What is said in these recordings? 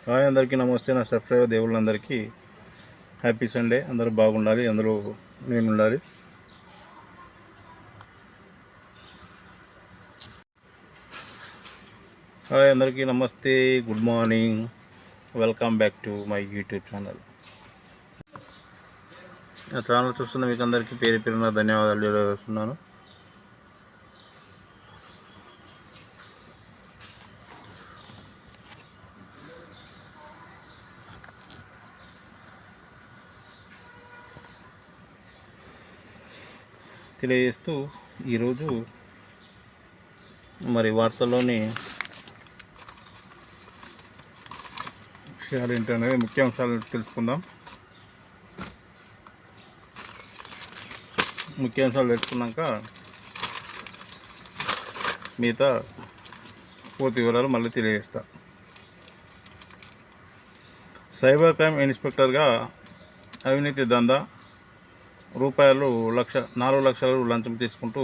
Hi అందరికీ నమస్తే. నా సబ్స్క్రైబర్ దేవుళ్ళందరికీ హ్యాపీ సండే. అందరూ బాగుండాలి, అందరూ నేను ఉండాలి. హాయ్ అందరికీ నమస్తే, good morning, welcome back to my YouTube channel. నా ఛానల్ చూస్తున్న మీకు అందరికీ పేరు పేరున ధన్యవాదాలు తెలియజేస్తున్నాను. తెలియజేస్తూ ఈరోజు మరి వార్తల్లోని విషయాలు ఏంటనేది ముఖ్యాంశాలు తెలుసుకుందాం. ముఖ్యాంశాలు తెలుసుకున్నాక మిగతా పూర్తి వివరాలు మళ్ళీ తెలియజేస్తా. సైబర్ క్రైమ్ ఇన్స్పెక్టర్గా అవినీతి దందా రూపాయలు 4 లక్షలు లంచం తీసుకుంటూ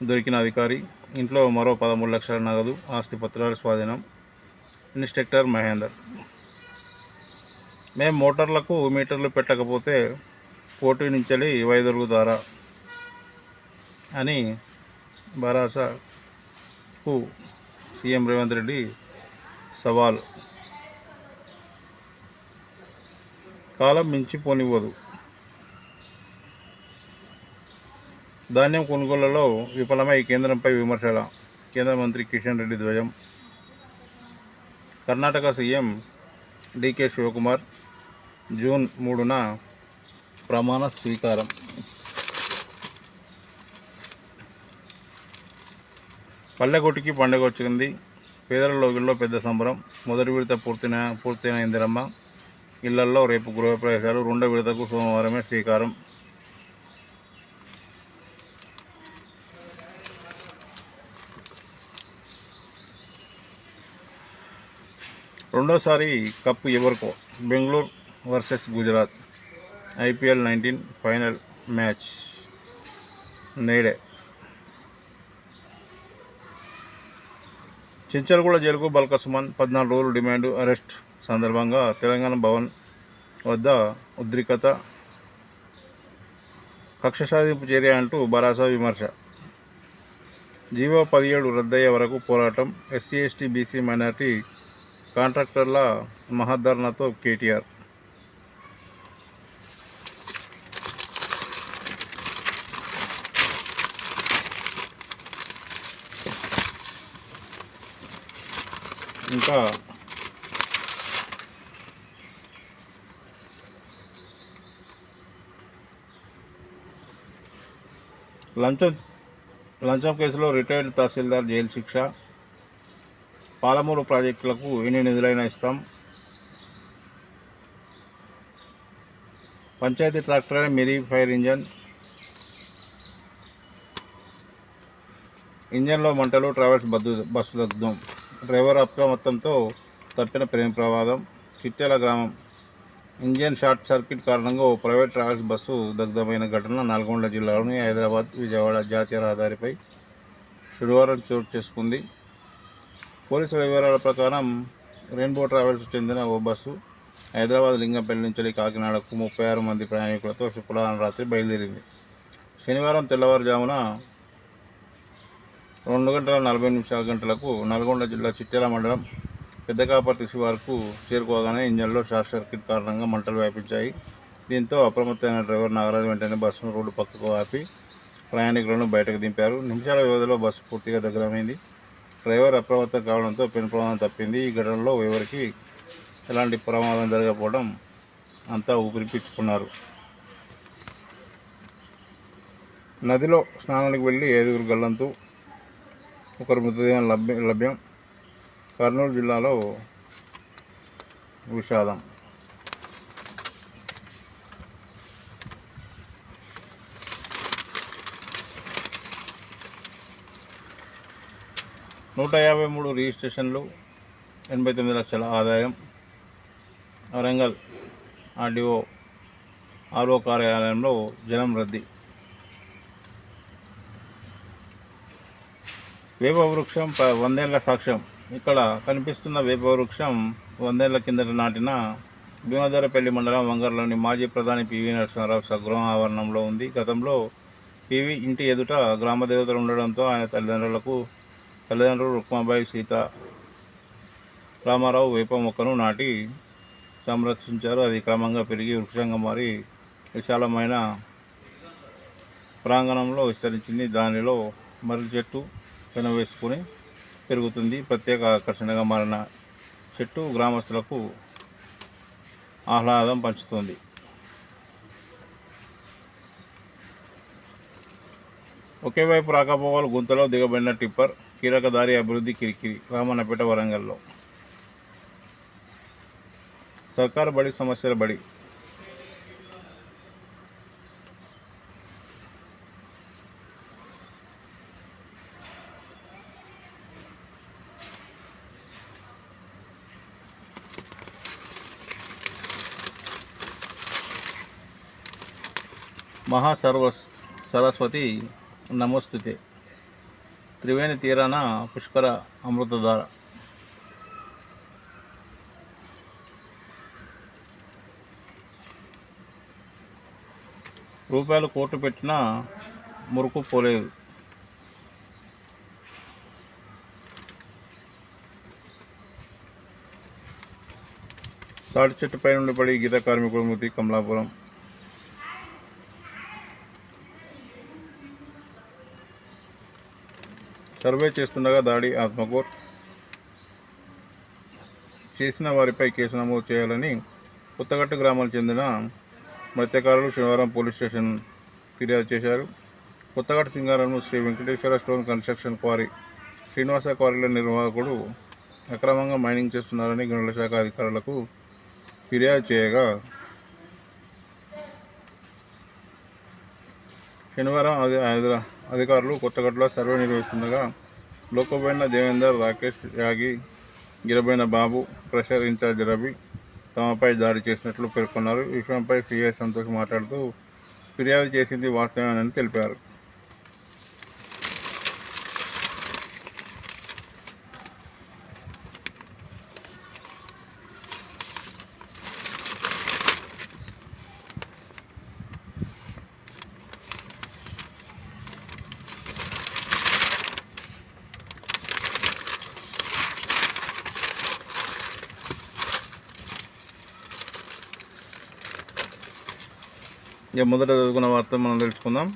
దొరికిన అధికారి. ఇంట్లో మరో 13 లక్షల నగదు, ఆస్తి పత్రాలు స్వాధీనం. ఇన్స్పెక్టర్ మహేందర్. మేము మోటార్లకు మీటర్లు పెట్టకపోతే పోటీ నుంచి వైదొలుగుతారా అని భరాసాకు సీఎం రేవంత్ రెడ్డి సవాల్. కాలం మించిపోనివ్వదు. ధాన్యం కొనుగోళ్లలో విఫలమై కేంద్రంపై విమర్శల. కేంద్ర మంత్రి కిషన్ రెడ్డి ధ్వజం. Karnataka CM DK Shivakumar June 3న ప్రమాణ స్వీకారం. పల్లెకొట్టికి పండుగ వచ్చింది. పేదల లోగిల్లో పెద్ద సంబరం. మొదటి విడత పూర్తయిన ఇందిరమ్మ ఇళ్లల్లో రేపు గృహప్రవేశాలు. రెండో విడతకు సోమవారమే శ్రీకారం. రెండోసారి కప్పు ఎవరికో. Bengaluru versus Gujarat. IPL 19 final match నేడే. చెంచల్గూడ జైలుకు బల్క సుమన్ 14 రోజులు డిమాండ్. అరెస్ట్ సందర్భంగా తెలంగాణ భవన్ వద్ద ఉద్రిక్తత. కక్ష సాధింపు చర్య అంటూ భరాసా విమర్శ. జీవో 17 రద్దయ్యే వరకు పోరాటం. SC ST BC మైనార్టీ కాంట్రాక్టర్ల మహాధర్నాతో కేటీఆర్. ఇంకా లంచం కేసులో రిటైర్డ్ తహసీల్దార్ జైలు శిక్ష. పాలమూరు ప్రాజెక్టులకు ఎన్ని నిధులైనా ఇస్తాం. పంచాయతీ ట్రాక్టర్ మెరీ ఫైర్ ఇంజన్లో మంటలు. ట్రావెల్స్ బస్సు దగ్ధం. డ్రైవర్ అప్రమత్తంతో తప్పిన ప్రేమ ప్రమాదం. చిట్యాల గ్రామం. ఇంజన్ షార్ట్ సర్క్యూట్ కారణంగా ఓ ప్రైవేట్ ట్రావెల్స్ బస్సు దగ్ధమైన ఘటన నల్గొండ జిల్లాలోని హైదరాబాద్ విజయవాడ జాతీయ రహదారిపై శుక్రవారం చోటు చేసుకుంది. పోలీసుల వివరాల ప్రకారం రెయిన్బో ట్రావెల్స్ చెందిన ఓ బస్సు హైదరాబాద్ లింగంపల్లి నుంచి కాకినాడకు 36 మంది ప్రయాణికులతో శుక్రవారం రాత్రి బయలుదేరింది. శనివారం తెల్లవారుజామున 2:40 నల్గొండ జిల్లా చిట్యాల మండలం పెద్దకాపర్తి శివారుకు చేరుకోగానే ఇంజన్లో షార్ట్ సర్క్యూట్ కారణంగా మంటలు వ్యాపించాయి. దీంతో అప్రమత్తమైన డ్రైవర్ నాగరాజు వెంటనే బస్సును రోడ్డు పక్కకు ఆపి ప్రయాణికులను బయటకు దింపారు. నిమిషాల వ్యవధిలో బస్సు పూర్తిగా దగ్గరమైంది. డ్రైవర్ అప్రమత్తం కావడంతో పెను ప్రమాదం తప్పింది. ఈ ఘటనలో ఎవరికి ఎలాంటి ప్రమాదం జరగకపోవడం అంతా ఊపిరి పీల్చుకున్నారు. నదిలో స్నానానికి వెళ్ళి 5 గల్లంతు, 1 మృతదేహం లభ్యం. కర్నూలు జిల్లాలో విషాదం. (153) రిజిస్ట్రేషన్లు, 89 లక్షల ఆదాయం. వరంగల్ ఆర్ఓ కార్యాలయంలో జనం రద్దీ. వేప వృక్షం 100 ఏళ్ల సాక్ష్యం. ఇక్కడ కనిపిస్తున్న వేప వృక్షం 100 ఏళ్ల కిందట నాటిన భీమధరపల్లి మండలం వంగర్లోని మాజీ ప్రధాని పివి నరసింహారావు స్వగృహం ఆవరణంలో ఉంది. గతంలో పివి ఇంటి ఎదుట గ్రామ దేవతలు ఉండడంతో ఆయన తల్లిదండ్రులు రుక్మాబాయి సీత రామారావు వేప మొక్కను నాటి సంరక్షించారు. అది క్రమంగా పెరిగి వృక్షంగా మారి విశాలమైన ప్రాంగణంలో విస్తరించింది. దానిలో మర్రి చెట్టు పెనవేసుకుని పెరుగుతుంది. ప్రత్యేక ఆకర్షణగా మారిన చెట్టు గ్రామస్తులకు ఆహ్లాదం పంచుతుంది. ఒకే వైపు రాకపోకలు గుంతలో దిగబడిన టిప్పర్, కీలక దారి అభివృద్ధి కిరికిరి. రామన్నపేట వరంగల్లో సర్కారు బడి సమస్యల బడి. సరస్వతి నమోస్తుతే. త్రివేణి తీరాన పుష్కర అమృతధార. రూపాయలు కోట్లు పెట్టినా మురుకు పోలేదు. తాటి చెట్టుపై నుండి పడి గీత కార్మికుడు మృతి కమలాపురం. సర్వే చేస్తుండగా దాడి ఆత్మకూర్. చేసిన వారిపై కేసు నమోదు చేయాలని కొత్తగట్టు గ్రామానికి చెందిన మత్స్యకారులు శనివారం పోలీస్ స్టేషన్ ఫిర్యాదు చేశారు. కొత్తగట్టు సింగారంలో Sri Venkateswara stone construction quarry Srinivasa క్వారీల నిర్వాహకుడు అక్రమంగా మైనింగ్ చేస్తున్నారని గనుల శాఖ అధికారులకు ఫిర్యాదు చేయగా శనివారం అధికారులు కొత్తగట్టులో సర్వే నిర్వహిస్తుండగా లోకోబోయిన దేవేందర్, రాకేష్, యాగి, గిరబోయిన బాబు, క్రషర్ ఇన్ఛార్జ్ రవి తమపై దాడి చేసినట్లు పేర్కొన్నారు. ఈ విషయంపై సిఐ సంతోష్ మాట్లాడుతూ ఫిర్యాదు చేసింది వాస్తవమేనని తెలిపారు. ఇక మొదట చదువుకున్న వార్త మనం తెలుసుకుందాం.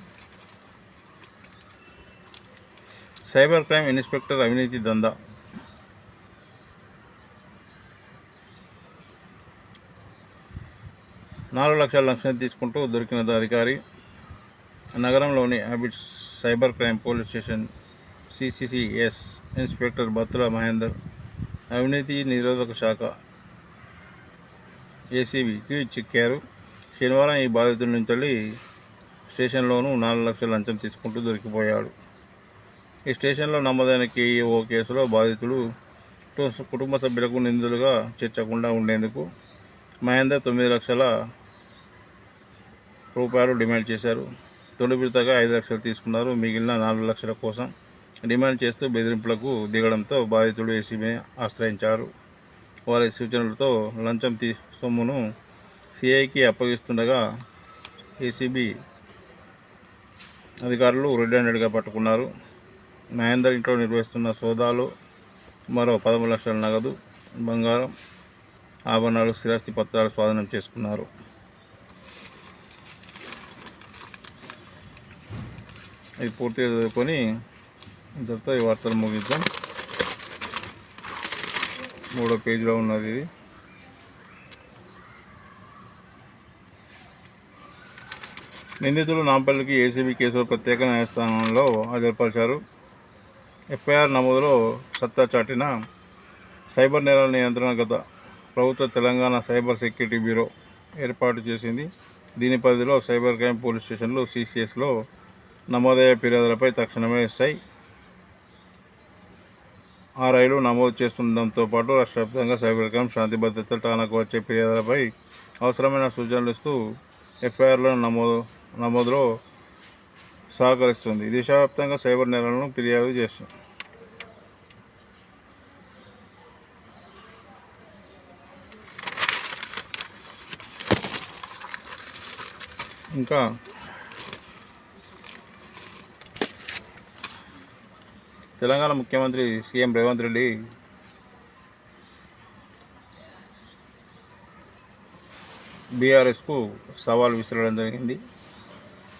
సైబర్ క్రైమ్ ఇన్స్పెక్టర్ అవినీతి దందా. $4,00,000 తీసుకుంటూ దొరికిన అధికారి. నగరంలోని హ్యాబిట్స్ cyber crime police station CCCS inspector Battula Mahender అవినీతి నిరోధక శాఖ ఏసీబీకి చిక్కారు. శనివారం ఈ బాధితుడి నుంచి స్టేషన్లోనూ $4,00,000 లంచం తీసుకుంటూ దొరికిపోయాడు. ఈ స్టేషన్లో నమోదైన కేఈఓ కేసులో బాధితుడు కుటుంబ సభ్యులకు నిందితులుగా చేర్చకుండా ఉండేందుకు మహేందర్ $9,00,000 డిమాండ్ చేశారు. తొలి విడతగా 5,00,000 తీసుకున్నారు. మిగిలిన 4,00,000 కోసం డిమాండ్ చేస్తూ బెదిరింపులకు దిగడంతో బాధితుడు ఏసీబీని ఆశ్రయించారు. వారి సూచనలతో లంచం సొమ్మును సిఐకి అప్పగిస్తుండగా ఏసీబీ అధికారులు రెడ్ హ్యాండెడ్గా పట్టుకున్నారు. మహేందర్ ఇంట్లో నిర్వహిస్తున్న సోదాలు మరో 13,00,000 నగదు, బంగారం, ఆభరణాలు, స్థిరాస్తి పత్రాలు స్వాధీనం చేసుకున్నారు. ఇది పూర్తిగా చదువుకొని ఇంతతో ఈ వార్తలు ముగిద్దాం. 3వ పేజీలో ఉన్నది ఇది. నిందితులు నాంపల్లికి ఏసీబీ కేసులో ప్రత్యేక న్యాయస్థానంలో హాజరుపరిచారు. ఎఫ్ఐఆర్ నమోదులో సత్తా చాటిన సైబర్ నేరాల నియంత్రణ గత ప్రభుత్వ తెలంగాణ సైబర్ సెక్యూరిటీ బ్యూరో ఏర్పాటు చేసింది. దీని పరిధిలో సైబర్ క్రైమ్ పోలీస్ స్టేషన్లు సిసిఎస్లో నమోదయ్యే ఫిర్యాదులపై తక్షణమే ఎస్ఐ ఆర్ఐలు నమోదు చేస్తుండడంతో పాటు రాష్ట్ర వ్యాప్తంగా సైబర్ క్రైమ్, శాంతి భద్రతల ఠాణాకు వచ్చే ఫిర్యాదులపై అవసరమైన సూచనలు ఇస్తూ ఎఫ్ఐఆర్ల నమోదులో సహకరిస్తుంది. దేశవ్యాప్తంగా సైబర్ నేరాలను ఫిర్యాదు చేస్తుంది. ఇంకా తెలంగాణ ముఖ్యమంత్రి సీఎం రేవంత్ రెడ్డి బీఆర్ఎస్కు సవాల్ విసరడం జరిగింది.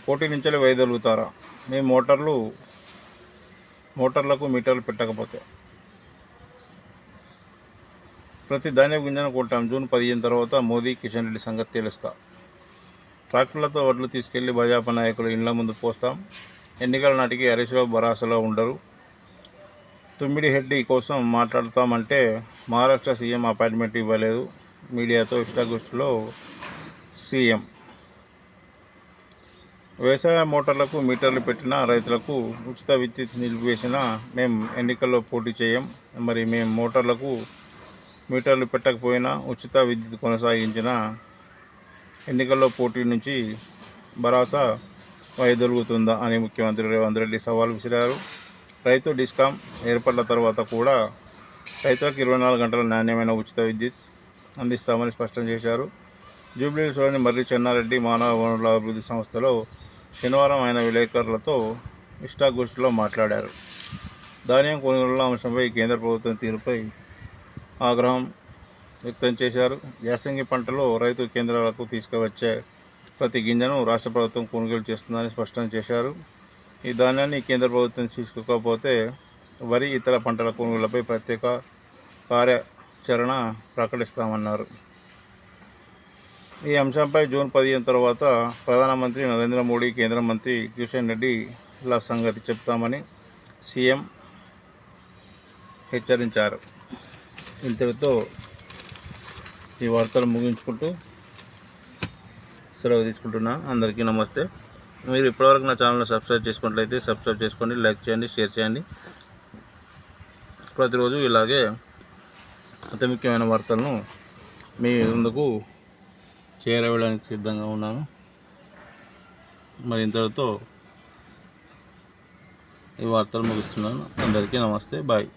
పోటీ నుంచే వైదొలుగుతారా, మేము మోటార్లకు మీటర్లు పెట్టకపోతే ప్రతి ధాన్యపు గింజను కొంటాం. జూన్ 15 తర్వాత మోదీ, కిషన్ రెడ్డి సంగతి తెలుస్తా. ట్రాక్టర్లతో వడ్లు తీసుకెళ్లి భాజపా నాయకులు ఇండ్ల ముందు పోస్తాం. ఎన్నికల నాటికి హరీష్ రావు భరాసలో ఉండరు. తుమ్మిడి హెడ్డి కోసం మాట్లాడతామంటే మహారాష్ట్ర సీఎం అపాయింట్మెంట్ ఇవ్వలేదు. మీడియాతో ఇష్టాగోష్ఠిలో సీఎం. వ్యవసాయ మోటార్లకు మీటర్లు పెట్టిన రైతులకు ఉచిత విద్యుత్ నిలిపివేసిన మేము ఎన్నికల్లో పోటీ చేయం. మరి మేము మోటార్లకు మీటర్లు పెట్టకపోయినా ఉచిత విద్యుత్ కొనసాగించిన ఎన్నికల్లో పోటీ నుంచి భరోసా వైదొలుగుతుందా అని ముఖ్యమంత్రి రేవంత్ రెడ్డి సవాల్ విసిరారు. రైతు డిస్కాం ఏర్పడ్డ తర్వాత కూడా రైతులకు 24 గంటల నాణ్యమైన ఉచిత విద్యుత్ అందిస్తామని స్పష్టం చేశారు. జూబ్లీహిల్స్లోని మర్రి చెన్నారెడ్డి మానవ వనరుల అభివృద్ధి సంస్థలో శనివారం ఆయన విలేకరులతో ఇష్టాగోష్ఠిలో మాట్లాడారు. ధాన్యం కొనుగోళ్ల అంశంపై కేంద్ర ప్రభుత్వం తీరుపై ఆగ్రహం వ్యక్తం చేశారు. యాసంగి పంటలో రైతు కేంద్రాలకు తీసుకువచ్చే ప్రతి గింజను రాష్ట్ర ప్రభుత్వం కొనుగోలు చేస్తుందని స్పష్టం చేశారు. ఈ ధాన్యాన్ని కేంద్ర ప్రభుత్వం తీసుకోకపోతే వరి, ఇతర పంటల కొనుగోళ్లపై ప్రత్యేక కార్యాచరణ ప్రకటిస్తామన్నారు. ఈ అంశంపై జూన్ 15 తర్వాత ప్రధానమంత్రి నరేంద్ర మోడీ, కేంద్ర మంత్రి కిషన్ రెడ్డిల సంగతి చెప్తామని సీఎం హెచ్చరించారు. ఇంతటితో ఈ వార్తలు ముగించుకుంటూ సెలవు తీసుకుంటున్నా. అందరికీ నమస్తే. మీరు ఇప్పటివరకు నా ఛానల్ని సబ్స్క్రైబ్ చేసుకున్నట్లయితే సబ్స్క్రైబ్ చేసుకోండి, లైక్ చేయండి, షేర్ చేయండి. ప్రతిరోజు ఇలాగే అతి ముఖ్యమైన వార్తలను మీ ముందుకు చేరవేయడానికి సిద్ధంగా ఉన్నాను. మరి ఇంతటితో ఈ వార్తలు ముగిస్తున్నాను. అందరికీ నమస్తే, బాయ్.